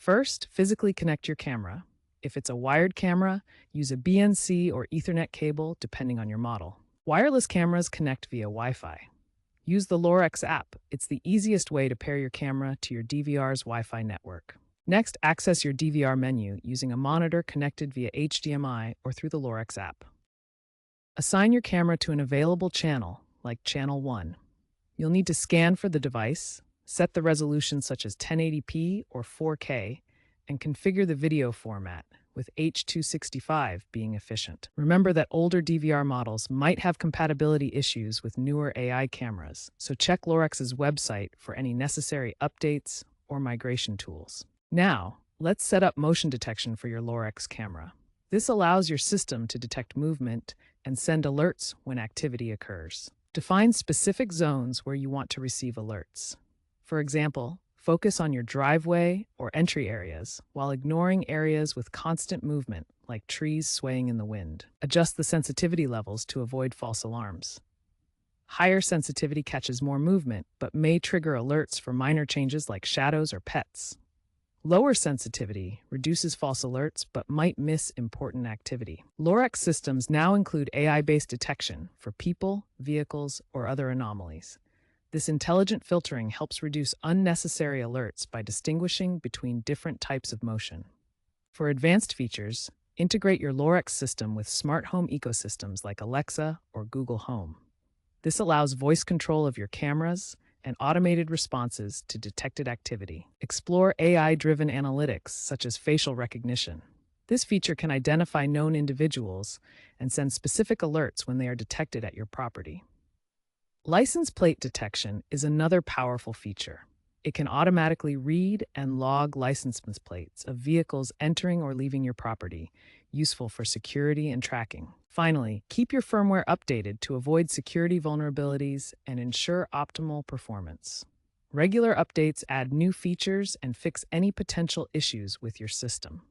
First, physically connect your camera. If it's a wired camera, use a BNC or Ethernet cable depending on your model. Wireless cameras connect via Wi-Fi. Use the Lorex app. It's the easiest way to pair your camera to your DVR's Wi-Fi network. Next, access your DVR menu using a monitor connected via HDMI or through the Lorex app. Assign your camera to an available channel, like Channel 1. You'll need to scan for the device, set the resolution such as 1080p or 4K, and configure the video format, with H.265 being efficient. Remember that older DVR models might have compatibility issues with newer AI cameras, so check Lorex's website for any necessary updates or migration tools. Now, let's set up motion detection for your Lorex camera. This allows your system to detect movement and send alerts when activity occurs. Define specific zones where you want to receive alerts. For example, focus on your driveway or entry areas while ignoring areas with constant movement, like trees swaying in the wind. Adjust the sensitivity levels to avoid false alarms. Higher sensitivity catches more movement, but may trigger alerts for minor changes like shadows or pets. Lower sensitivity reduces false alerts but might miss important activity. Lorex systems now include AI-based detection for people, vehicles, or other anomalies. This intelligent filtering helps reduce unnecessary alerts by distinguishing between different types of motion. For advanced features, integrate your Lorex system with smart home ecosystems like Alexa or Google Home. This allows voice control of your cameras and automated responses to detected activity. Explore AI-driven analytics such as facial recognition. This feature can identify known individuals and send specific alerts when they are detected at your property. License plate detection is another powerful feature. It can automatically read and log license plates of vehicles entering or leaving your property, useful for security and tracking. Finally, keep your firmware updated to avoid security vulnerabilities and ensure optimal performance. Regular updates add new features and fix any potential issues with your system.